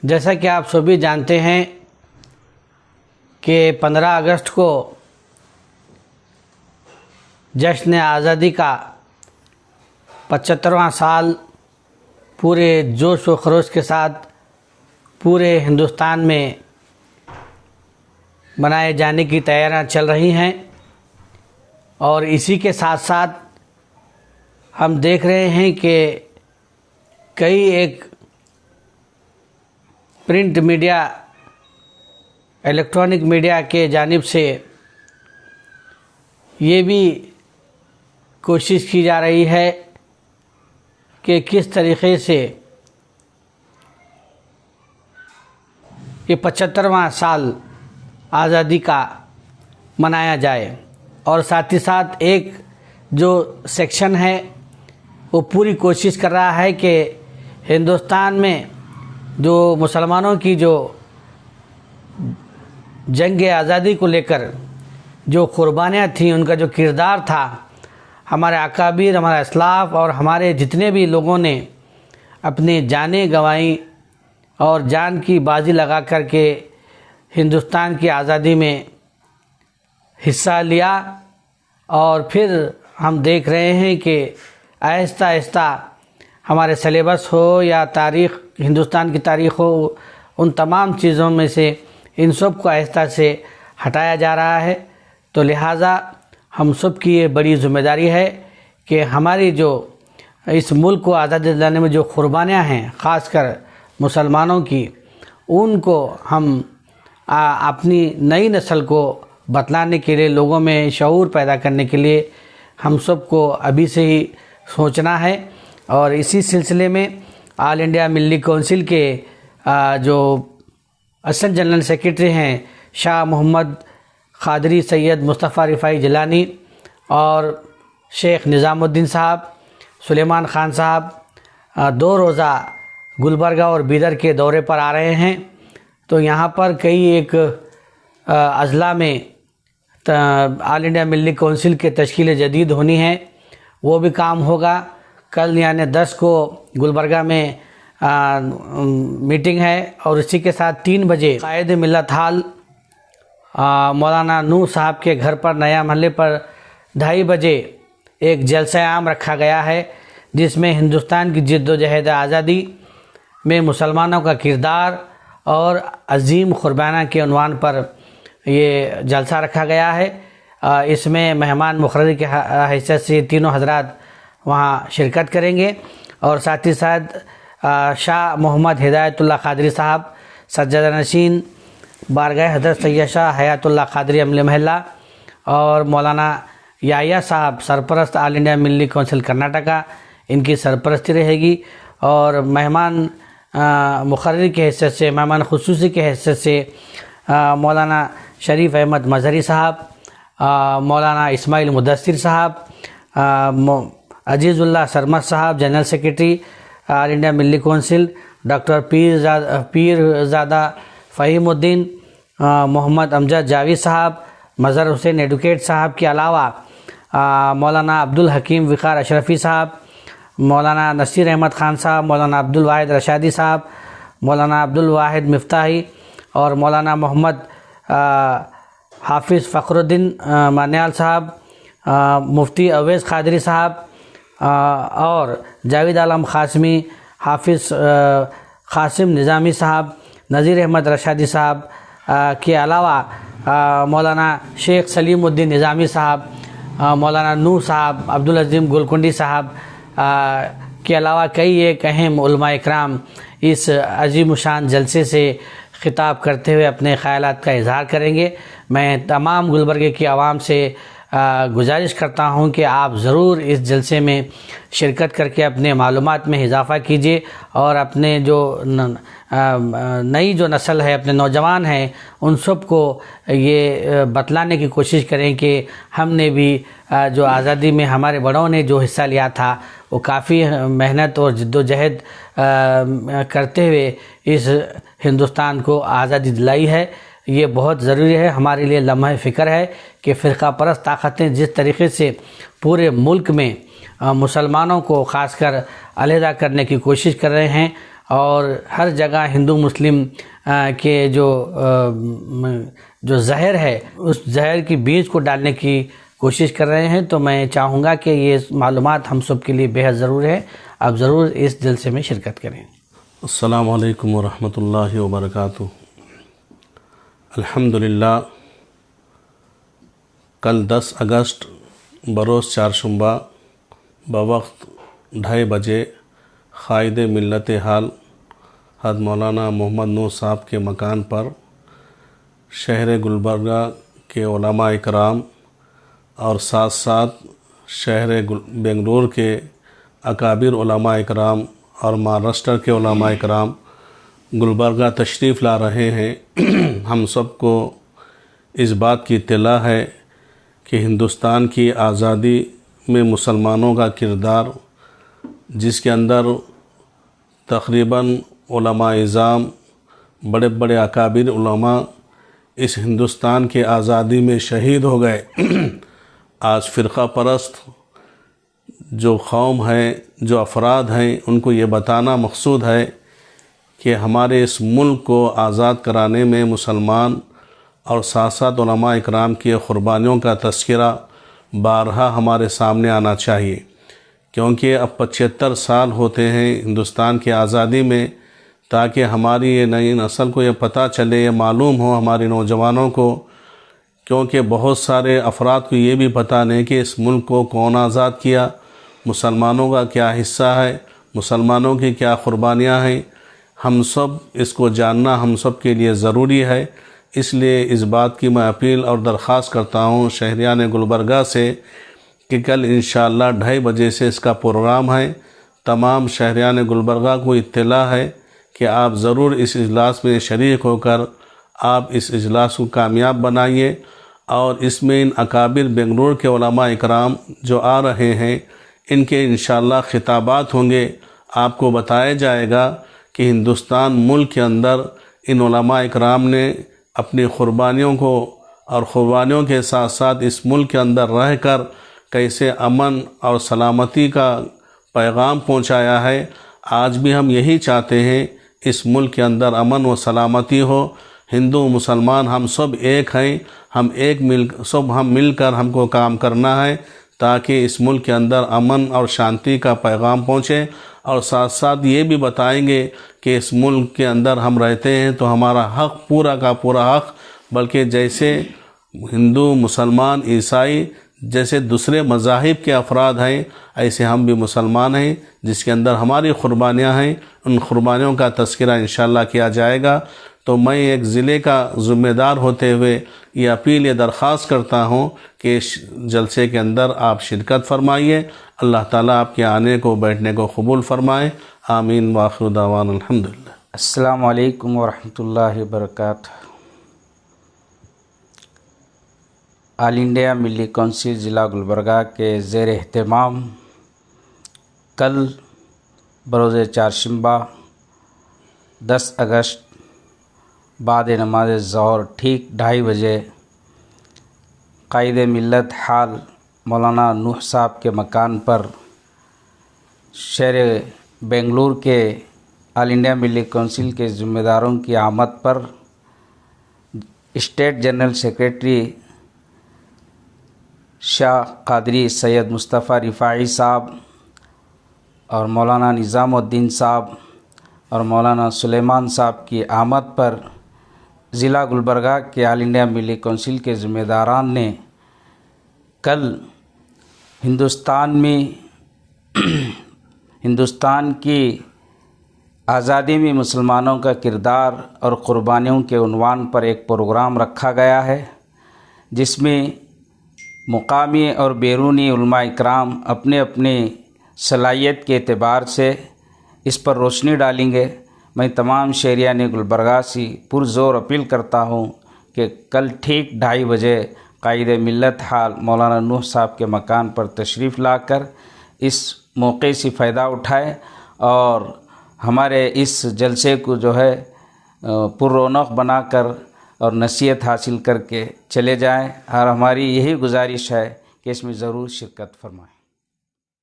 जैसा कि आप सभी जानते हैं कि 15 अगस्त को जश्न आज़ादी का 75वां साल पूरे जोश व खरोश के साथ पूरे हिंदुस्तान में मनाए जाने की तैयारियां चल रही हैं। और इसी के साथ साथ हम देख रहे हैं कि कई एक प्रिंट मीडिया, इलेक्ट्रॉनिक मीडिया के जानिब से ये भी कोशिश की जा रही है कि किस तरीक़े से ये 75वां साल आज़ादी का मनाया जाए। और साथ ही साथ एक जो सेक्शन है वो पूरी कोशिश कर रहा है कि हिंदुस्तान में जो मुसलमानों की जो जंग आज़ादी को लेकर जो कुर्बानियाँ थीं, उनका जो किरदार था, हमारे अकाबिर, हमारा असलाफ और हमारे जितने भी लोगों ने अपनी जानें गंवाई और जान की बाजी लगा कर के हिंदुस्तान की आज़ादी में हिस्सा लिया। और फिर हम देख रहे हैं कि आहिस्ता आहिस्ता हमारे सिलेबस हो या तारीख़, हिंदुस्तान की तारीख़ हो, उन तमाम चीज़ों में से इन सब को आहिस्ता से हटाया जा रहा है। तो लिहाजा हम सब की ये बड़ी ज़िम्मेदारी है कि हमारी जो इस मुल्क को आज़ादी दिलाने में जो कुर्बानियाँ हैं, ख़ासकर मुसलमानों की, उनको हम अपनी नई नस्ल को बतलाने के लिए, लोगों में शऊर पैदा करने के लिए हम सब को अभी से ही सोचना है। और इसी सिलसिले में ऑल इंडिया मिल्ली काउंसिल के जो असिस्टेंट जनरल सेक्रेटरी हैं शाह मोहम्मद क़ादरी सैयद मुस्तफ़ा रिफ़ाई जिलानी और शेख निज़ामुद्दीन साहब, सुलेमान ख़ान साहब 2 रोज़ा गुलबर्गा और बीदर के दौरे पर आ रहे हैं। तो यहाँ पर कई एक अज़ला में ऑल इंडिया मिल्ली काउंसिल के तश्कील जदीद होनी है, वो भी काम होगा। कल यानी 10 को गुलबर्गा में मीटिंग है और इसी के साथ 3 बजे कायद मिल्लत हाल मौलाना नूह साहब के घर पर नया महल्ले पर 2:30 बजे एक जलसा आम रखा गया है, जिसमें हिंदुस्तान की जिद्दोजहद आज़ादी में मुसलमानों का किरदार और अजीम कुर्बाना के उन्वान पर ये जलसा रखा गया है। इसमें मेहमान मुक़र्रर के हैसियत से तीनों हज़रात वहाँ शिरकत करेंगे। और साथ ही साथ शाह मोहम्मद हिदायतुल्लाह क़ादरी साहब सज्जादा नशीन बारगाह हज़रत सैयद शाह हयातुल्लाह क़ादरी अमले महल्ला और मौलाना याया साहब सरपरस्त ऑल इंडिया मिल्ली काउंसिल कर्नाटका, इनकी सरपरस्ती रहेगी। और मेहमान मुक़र्रर की हैसियत से, मेहमान ख़ुसूसी की हैसियत से मौलाना शरीफ अहमद मज़हरी साहब, मौलाना इस्माइल मुदस्सिर साहब, अजीज़ुल्लाह सरमद साहब जनरल सेक्रेटरी ऑल इंडिया मिल्ली काउंसिल, डॉक्टर पीरज़ादा फ़हीमुद्दीन, मोहम्मद अमजद जावेद साहब, मज़हर हुसैन एडवोकेट साहब के अलावा मौलाना अब्दुल हकीम विकार अशरफ़ी साहब, मौलाना नसीर अहमद ख़ान साहब, मौलाना अब्दुल वाहिद रशादी साहब, मौलाना अब्दुल वाहिद मिफ्ताही और मौलाना मोहम्मद हाफिज़ फ़खरुद्दीन मान्याल साहब, मुफ्ती अवैस क़ादरी साहब और जावेद आलम क़ासिमी, हाफिज़ क़ासिम निज़ामी साहब, नज़ीर अहमद रशादी साहब के अलावा मौलाना शेख सलीमुद्दीन निज़ामी साहब, मौलाना नूह साहब, अब्दुल अज़ीम गोलकुंडी साहब के अलावा कई एक अहम उलमा इकराम इस अजीम शान जलसे से ख़िताब करते हुए अपने ख़यालात का इज़हार करेंगे। मैं तमाम गुलबर्गे की आवाम से गुजारिश करता हूं कि आप ज़रूर इस जलसे में शिरकत करके अपने मालूमात में इजाफ़ा कीजिए और अपने जो नई जो नस्ल है, अपने नौजवान हैं, उन सब को ये बतलाने की कोशिश करें कि हमने भी जो आज़ादी में हमारे बड़ों ने जो हिस्सा लिया था वो काफ़ी मेहनत और जद्दोजहद करते हुए इस हिंदुस्तान को आज़ादी दिलाई है। ये बहुत ज़रूरी है, हमारे लिए लम्हा फ़िक्र है कि फ़िरका परस्त ताकतें जिस तरीके से पूरे मुल्क में मुसलमानों को ख़ासकर अलहदा करने की कोशिश कर रहे हैं और हर जगह हिंदू मुस्लिम के जो जहर है उस जहर की बीज को डालने की कोशिश कर रहे हैं। तो मैं चाहूँगा कि ये मालूमात हम सब के लिए बेहद ज़रूर है। आप ज़रूर इस जलसे में शिरकत करें। अस्सलामु अलैकुम वरहमतुल्लाहि वबरकातुहू। अल्हम्दुलिल्लाह, कल 10 अगस्त बरोज़ चारशुम्बा बवक्त 2:30 बजे क़ाइद मिल्लत हाल हज़रत मौलाना मोहम्मद नूर साहब के मकान पर शहर गुलबर्गा के उलमा इकराम और साथ साथ शहर बेंगलुरु के अकाबिर उलमा इकराम और महाराष्ट्र के उलमा इकराम गुलबर्गा तशरीफ़ ला रहे हैं। हम सब को इस बात की इत्तला है कि हिंदुस्तान की आज़ादी में मुसलमानों का किरदार, जिसके अंदर तकरीबन उलमा इज़ाम, बड़े बड़े अकाबिर उलमा इस हिंदुस्तान के आज़ादी में शहीद हो गए। आज फ़िरक़ा परस्त जो कौम है, जो अफराद हैं, उनको ये बताना मकसूद है कि हमारे इस मुल्क को आज़ाद कराने में मुसलमान और साथ साथ उलमा इकराम की क़ुरबानियों का तज़किरा बारहा हमारे सामने आना चाहिए, क्योंकि अब 75 साल होते हैं हिंदुस्तान की आज़ादी में, ताकि हमारी ये नई नस्ल को ये पता चले, ये मालूम हो हमारे नौजवानों को, क्योंकि बहुत सारे अफराद को ये भी पता नहीं कि इस मुल्क को कौन आज़ाद किया, मुसलमानों का क्या हिस्सा है, मुसलमानों की क्या क़ुरबानियाँ हैं। हम सब इसको जानना हम सब के लिए ज़रूरी है। इसलिए इस बात की मैं अपील और दरख्वास्त करता हूँ शहरियान गुलबर्गा से कि कल इंशाअल्लाह 2:30 बजे से इसका प्रोग्राम है। तमाम शहरियान गुलबर्गा को इत्तला है कि आप ज़रूर इस इजलास में शरीक होकर आप इस इजलास को कामयाब बनाइए, और इसमें इन अकाबिर बेंगलुरु के उलमा इकराम जो आ रहे हैं, इनके इंशाअल्लाह खिताबात होंगे। आपको बताया जाएगा कि हिंदुस्तान मुल्क के अंदर इन उलमा इकराम ने अपनी क़ुरबानियों को और क़ुरबानियों के साथ साथ इस मुल्क के अंदर रहकर कैसे अमन और सलामती का पैगाम पहुंचाया है। आज भी हम यही चाहते हैं, इस मुल्क के अंदर अमन व सलामती हो। हिंदू मुसलमान हम सब एक हैं, हम मिलकर हमको काम करना है, ताकि इस मुल्क के अंदर अमन और शांति का पैगाम पहुँचे। और साथ साथ ये भी बताएंगे कि इस मुल्क के अंदर हम रहते हैं तो हमारा हक़ पूरा का पूरा हक़, बल्कि जैसे हिंदू, मुसलमान, ईसाई जैसे दूसरे मज़ाहिब के अफराद हैं, ऐसे हम भी मुसलमान हैं, जिसके अंदर हमारी क़ुरबानियाँ हैं। उन क़ुरबानियों का तज़किरा इंशाअल्लाह किया जाएगा। तो मैं एक ज़िले का ज़िम्मेदार होते हुए ये अपील, ये दरख्वास्त करता हूँ कि इस जलसे के अंदर आप शिरकत फरमाइए। अल्लाह ताला आपके आने को, बैठने को कबूल फरमाए। आमीन। व आखिर दावाना अल्हम्दुलिल्लाह। अस्सलामु अलैकुम वरहमतुल्लाहि वबरकातुहू। ऑल इंडिया मिली कौंसिल ज़िला गुलबर्गा के ज़ेर एहतमाम कल बरोज़ चारशंबा 10 अगस्त बाद नमाज ज़ोहर ठीक 2:30 बजे क़ाइद मिल्लत हाल मौलाना नूह साहब के मकान पर शहर बेंगलुरु के ऑल इंडिया मिली कौंसिल के ज़िम्मेदारों की आमद पर state general secretary Shah Qadri Syed Mustafa Rifai Sahab और मौलाना निज़ामुद्दीन साहब और मौलाना सुलेमान साहब की आमद पर ज़िला गुलबर्गा के ऑल इंडिया मिली कौंसिल के ज़िम्मेदारान ने कल हिंदुस्तान की आज़ादी में मुसलमानों का किरदार और क़ुरबानियों के उन्वान पर एक प्रोग्राम रखा गया है, जिसमें मुकामी और बैरूनी उलमा इकराम अपने अपने सलाहियत के एतबार से इस पर रोशनी डालेंगे। मैं तमाम शहरियान गुलबर्गा से पुरज़ोर अपील करता हूँ कि कल ठीक 2:30 बजे क़ाइद मिल्लत हाल मौलाना नूह साहब के मकान पर तशरीफ़ लाकर इस मौके से फ़ायदा उठाएं और हमारे इस जलसे को जो है पुररौनक बनाकर और नसीहत हासिल करके चले जाएं। और हमारी यही गुजारिश है कि इसमें ज़रूर शिरकत फरमाएं।